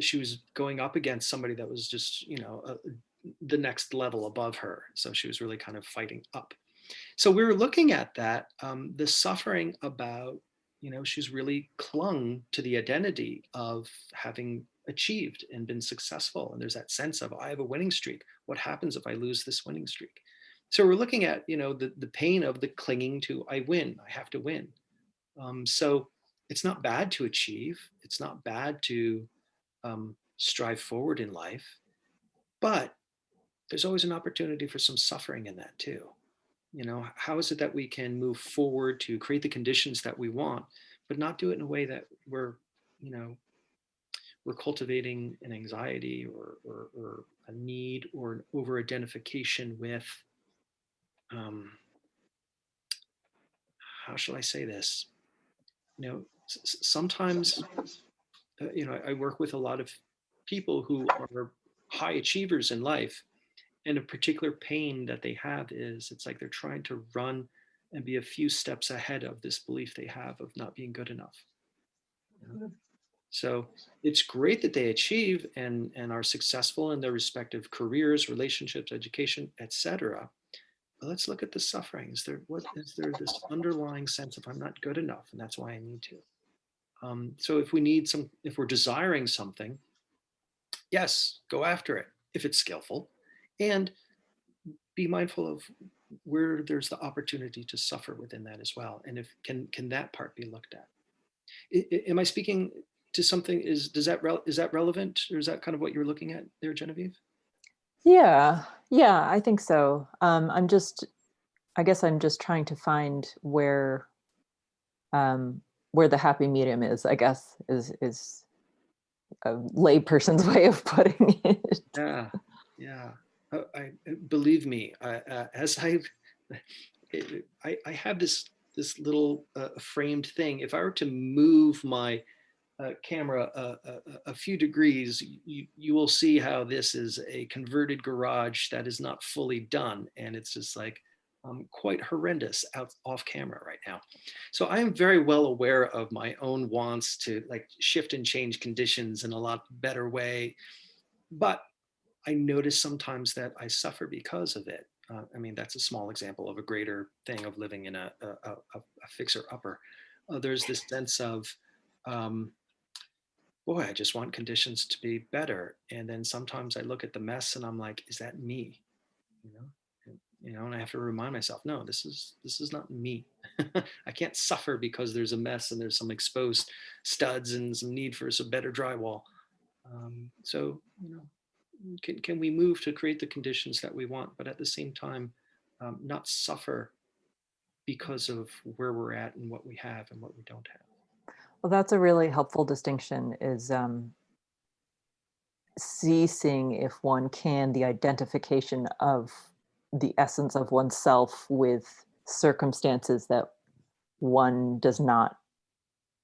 she was going up against somebody that was just, the next level above her. So she was really kind of fighting up. So we were looking at that, the suffering about, she's really clung to the identity of having achieved and been successful. And there's that sense of, I have a winning streak. What happens if I lose this winning streak? So we're looking at, the pain of the clinging to, I win, I have to win. So it's not bad to achieve. It's not bad to strive forward in life, but there's always an opportunity for some suffering in that too. How is it that we can move forward to create the conditions that we want, but not do it in a way that we're cultivating an anxiety or a need or an over identification with, how shall I say this? Sometimes, I work with a lot of people who are high achievers in life, and a particular pain that they have is it's like they're trying to run and be a few steps ahead of this belief they have of not being good enough. So it's great that they achieve and are successful in their respective careers, relationships, education, etc. But let's look at the suffering. Is there this underlying sense of I'm not good enough, and that's why I need to. So if we're desiring something, yes, go after it if it's skillful, and be mindful of where there's the opportunity to suffer within that as well. And if can that part be looked at? Am I speaking to something? Is that relevant, or is that kind of what you're looking at there, Genevieve? Yeah, I think so. I guess I'm just trying to find where the happy medium is, I guess, is a layperson's way of putting it. Yeah. I believe me, as I have this little framed thing. If I were to move my camera a few degrees, you will see how this is a converted garage that is not fully done, and it's just like quite horrendous off camera right now. So I am very well aware of my own wants to like shift and change conditions in a lot better way, but I notice sometimes that I suffer because of it. I mean, that's a small example of a greater thing of living in a fixer upper. There's this sense of, boy, I just want conditions to be better. And then sometimes I look at the mess and I'm like, is that me? And I have to remind myself, no, this is not me. I can't suffer because there's a mess and there's some exposed studs and some need for some better drywall. So, can we move to create the conditions that we want, but at the same time, not suffer because of where we're at and what we have and what we don't have. Well, that's a really helpful distinction, is ceasing, if one can, the identification of the essence of oneself with circumstances that one does not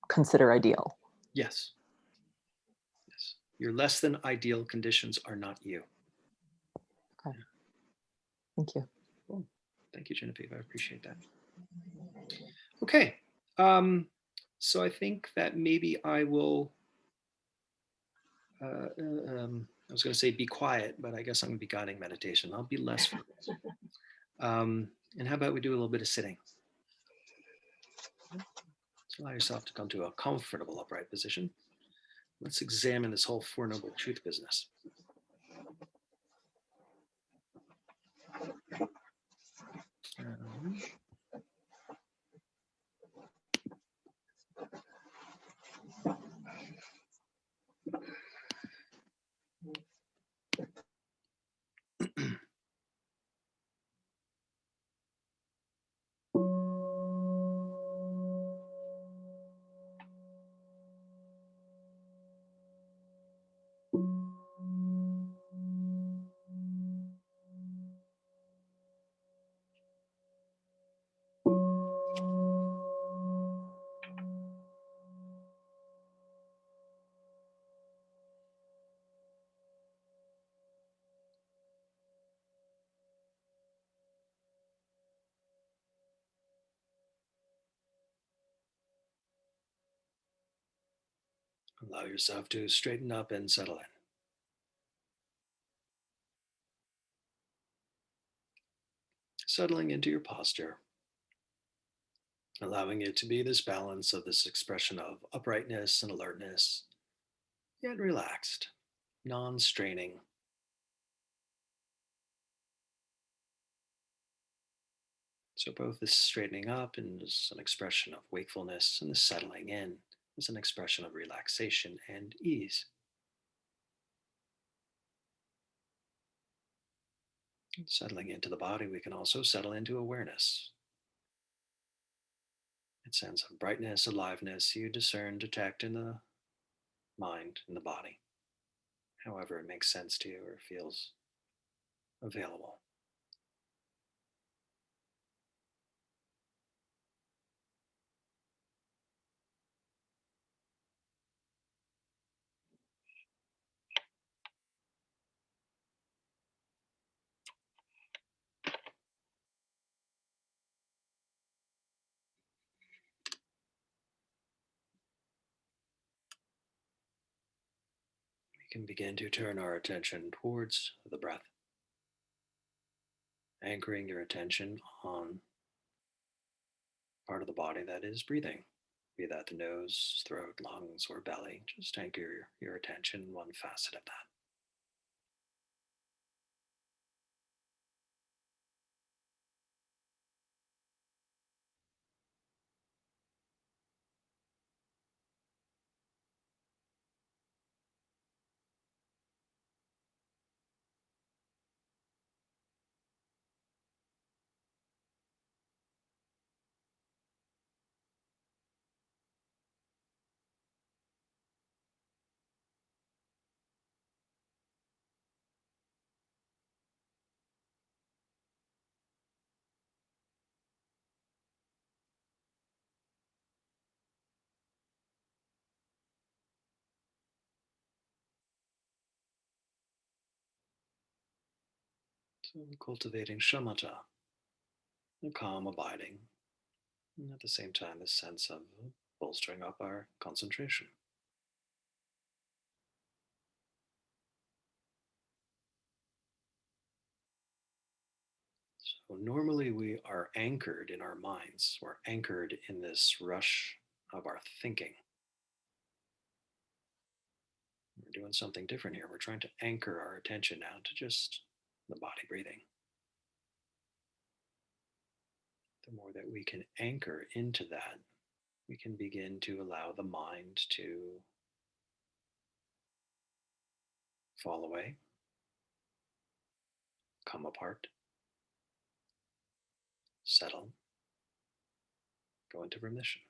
consider ideal. Yes. Your less than ideal conditions are not you. Okay. Thank you. Cool. Thank you, Genevieve. I appreciate that. Okay. So I think that maybe I will, I was going to say be quiet, but I guess I'm going to be guiding meditation. I'll be less verbal. And how about we do a little bit of sitting? So allow yourself to come to a comfortable upright position. Let's examine this whole Four Noble Truth business. Allow yourself to straighten up and settle in. Settling into your posture, allowing it to be this balance of this expression of uprightness and alertness, yet relaxed, non-straining. So both this straightening up is an expression of wakefulness, and the settling in is an expression of relaxation and ease. Settling into the body, we can also settle into awareness. It sense of brightness, aliveness you discern, detect in the mind, in the body, however it makes sense to you or feels available. can begin to turn our attention towards the breath, anchoring your attention on part of the body that is breathing, be that the nose, throat, lungs, or belly. Just anchor your attention one facet of that. So cultivating shamatha, the calm abiding, and at the same time, this sense of bolstering up our concentration. So normally we are anchored in our minds, we're anchored in this rush of our thinking. We're doing something different here. We're trying to anchor our attention now to just the body breathing. The more that we can anchor into that, we can begin to allow the mind to fall away, come apart, settle, go into remission.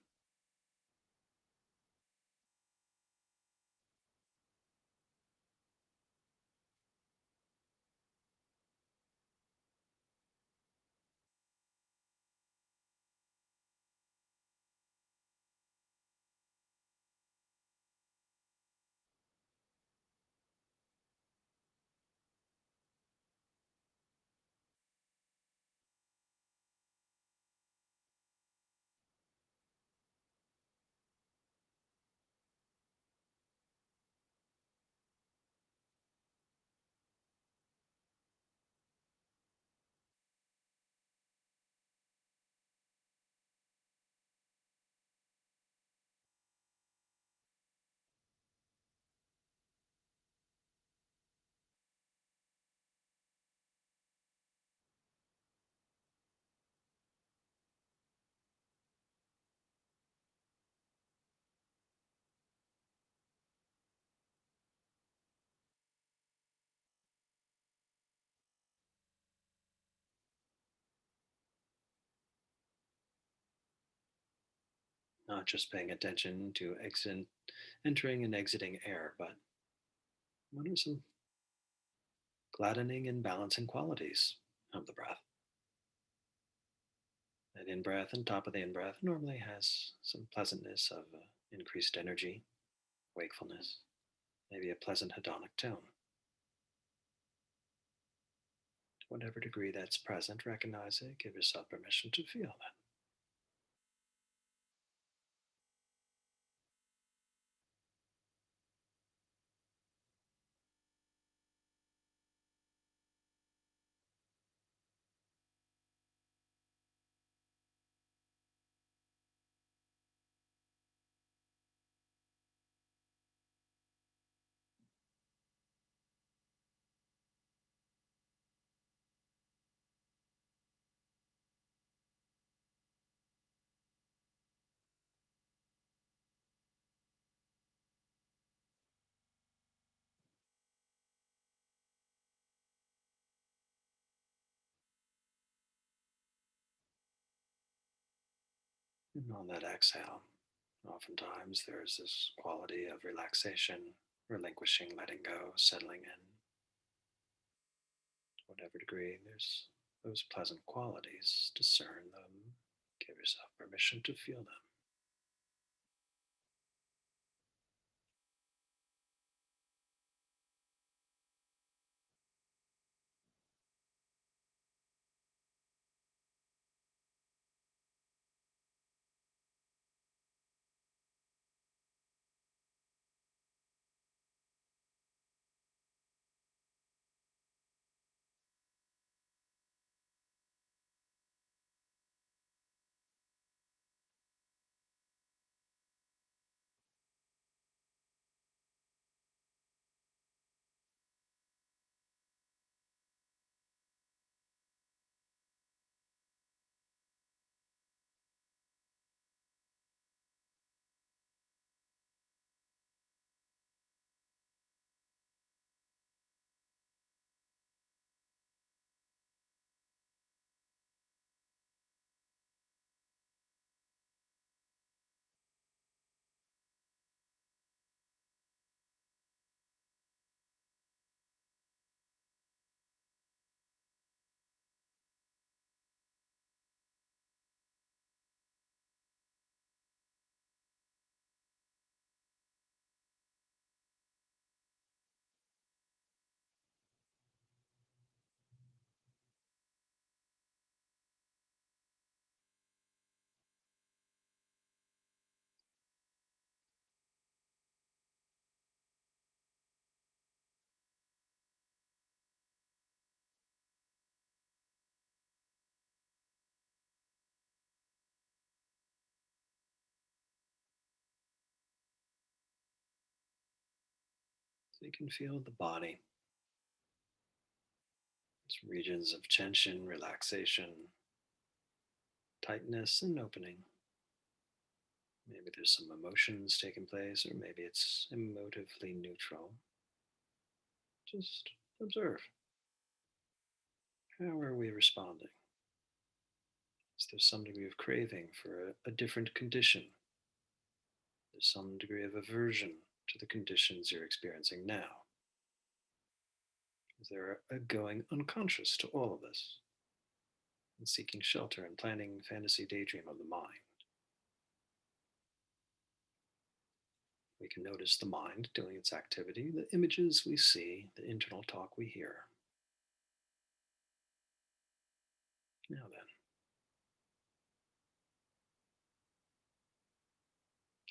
Not just paying attention to entering and exiting air, but what are some gladdening and balancing qualities of the breath? That in breath and top of the in breath normally has some pleasantness of increased energy, wakefulness, maybe a pleasant hedonic tone. To whatever degree that's present, recognize it, give yourself permission to feel that. And on that exhale, oftentimes there's this quality of relaxation, relinquishing, letting go, settling in. To whatever degree there's those pleasant qualities, discern them, give yourself permission to feel them. So you can feel the body, its regions of tension, relaxation, tightness, and opening. Maybe there's some emotions taking place, or maybe it's emotively neutral. Just observe. How are we responding? Is there some degree of craving for a different condition? There's some degree of aversion to the conditions you're experiencing now. Is there a going unconscious to all of this and seeking shelter and planning fantasy daydream of the mind? We can notice the mind doing its activity, the images we see, the internal talk we hear. Now then,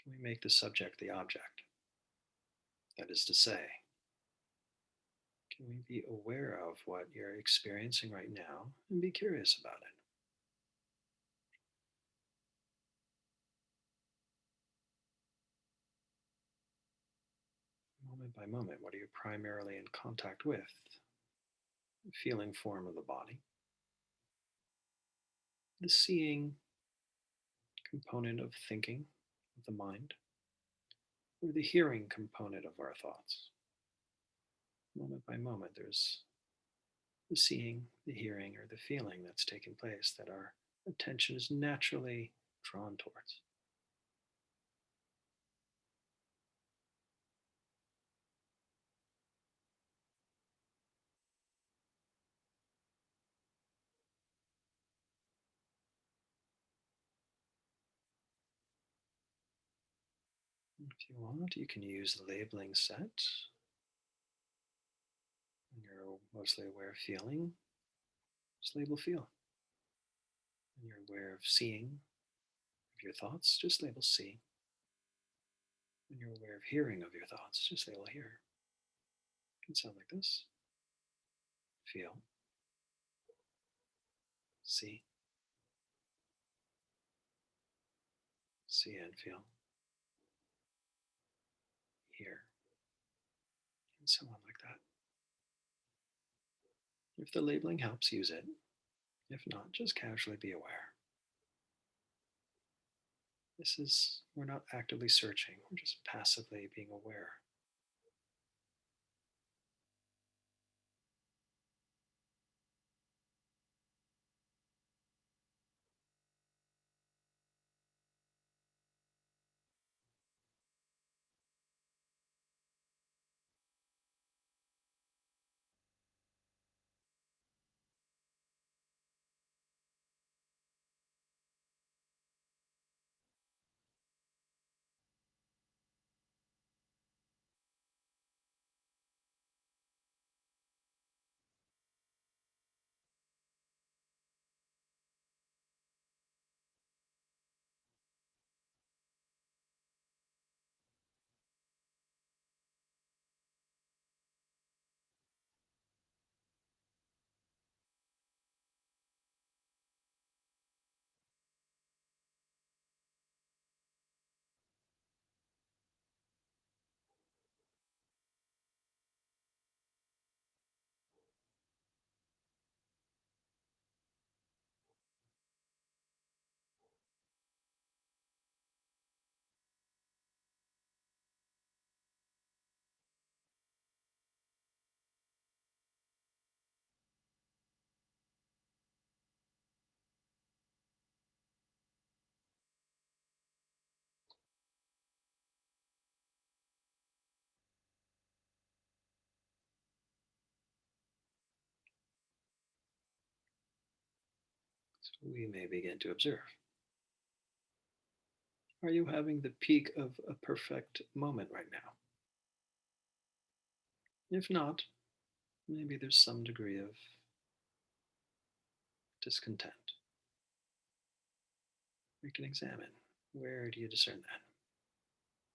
can we make the subject the object? That is to say, can we be aware of what you're experiencing right now and be curious about it? Moment by moment, what are you primarily in contact with? The feeling form of the body, the seeing component of thinking of the mind, or the hearing component of our thoughts. Moment by moment, there's the seeing, the hearing, or the feeling that's taking place that our attention is naturally drawn towards. If you want, you can use the labeling set. When you're mostly aware of feeling, just label feel. When you're aware of seeing of your thoughts, just label see. When you're aware of hearing of your thoughts, just label hear. It can sound like this. Feel, see, see and feel, hear, and so on like that. If the labeling helps, use it. If not, just casually be aware. We're not actively searching, we're just passively being aware. So we may begin to observe. Are you having the peak of a perfect moment right now? If not, maybe there's some degree of discontent. We can examine, where do you discern that?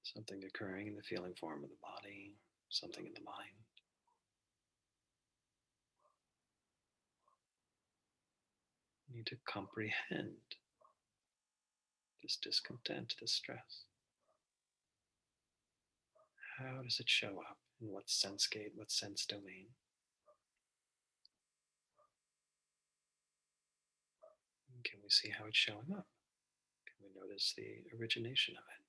Something occurring in the feeling form of the body, something in the mind. You need to comprehend this discontent, this stress. How does it show up in what sense gate, what sense domain. And can we see how it's showing up? Can we notice the origination of it?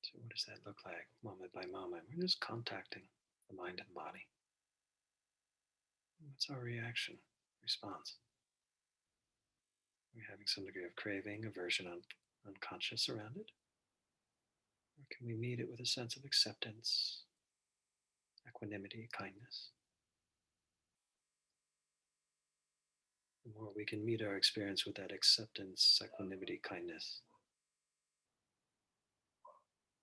So what does that look like moment by moment? We're just contacting the mind and body. What's our reaction, response? Are we having some degree of craving, aversion, unconscious around it? Or can we meet it with a sense of acceptance, equanimity, kindness? The more we can meet our experience with that acceptance, equanimity, kindness,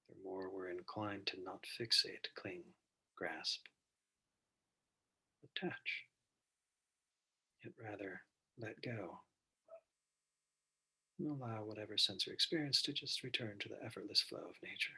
the more we're inclined to not fixate, cling, grasp, attach, yet rather let go and allow whatever sensory experience to just return to the effortless flow of nature.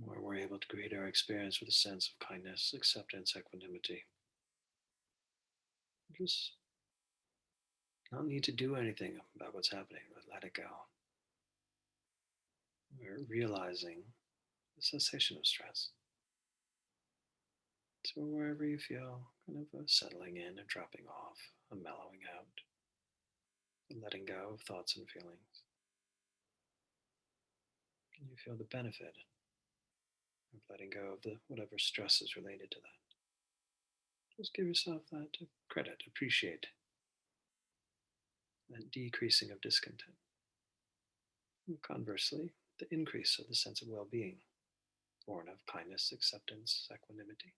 Where we're able to create our experience with a sense of kindness, acceptance, equanimity. Just not need to do anything about what's happening, but let it go. We're realizing the cessation of stress. So wherever you feel kind of a settling in, a dropping off, a mellowing out, a letting go of thoughts and feelings, and you feel the benefit of letting go of the whatever stress is related to that. Just give yourself that credit, appreciate that decreasing of discontent. And conversely, the increase of the sense of well-being, born of kindness, acceptance, equanimity.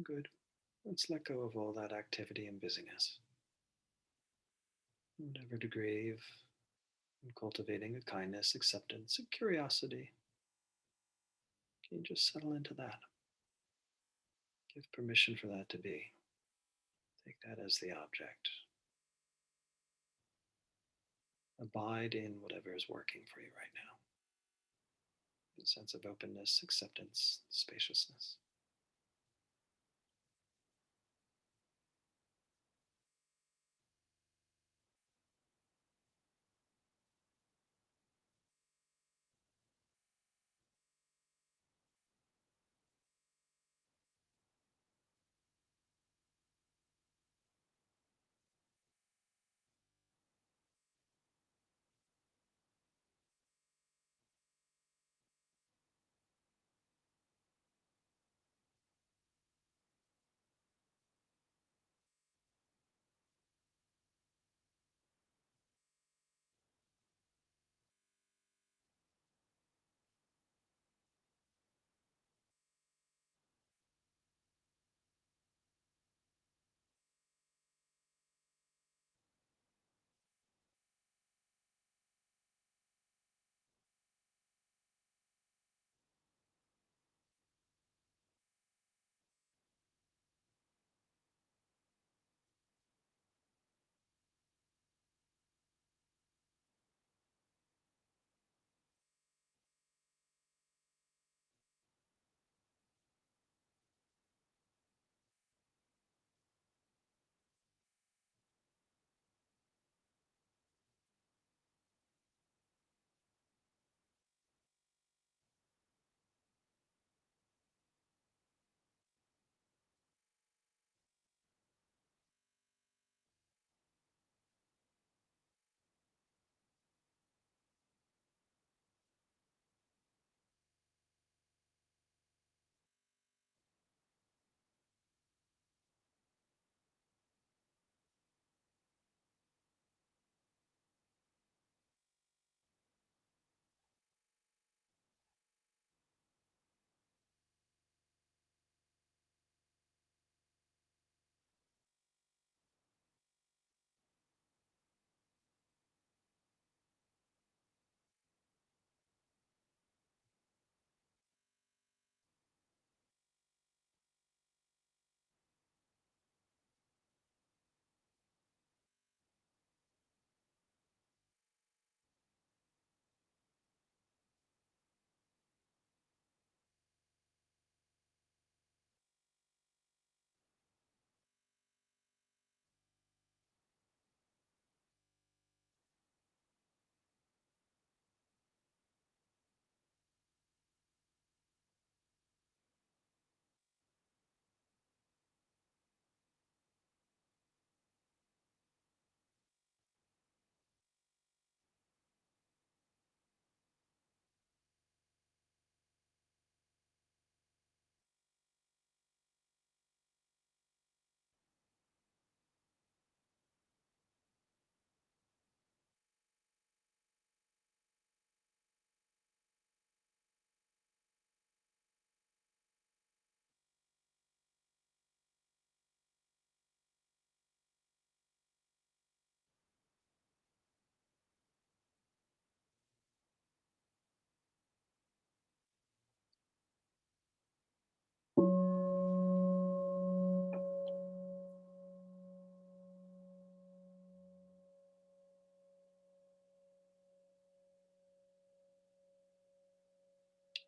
Good. Let's let go of all that activity and busyness. Whatever degree of cultivating a kindness, acceptance, and curiosity. Can you just settle into that? Give permission for that to be. Take that as the object. Abide in whatever is working for you right now. A sense of openness, acceptance, spaciousness.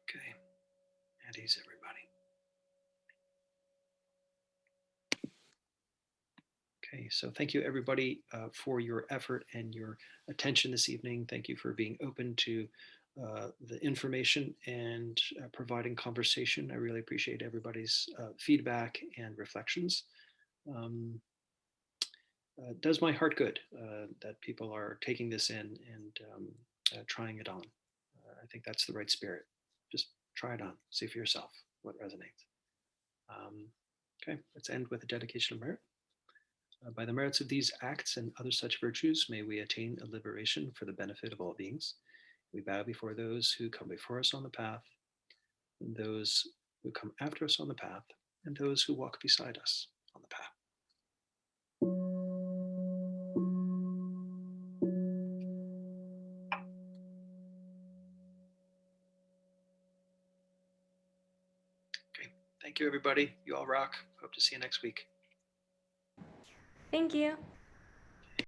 Okay. At ease, everybody. Okay, so thank you everybody for your effort and your attention this evening. Thank you for being open to the information and providing conversation. I really appreciate everybody's feedback and reflections. Um, does my heart good that people are taking this in and trying it on. I think that's the right spirit. Just try it on, see for yourself what resonates. Okay, let's end with a dedication of merit. By the merits of these acts and other such virtues, may we attain a liberation for the benefit of all beings. We bow before those who come before us on the path, and those who come after us on the path, and those who walk beside us on the path. Okay, thank you, everybody. You all rock. Hope to see you next week. Thank you.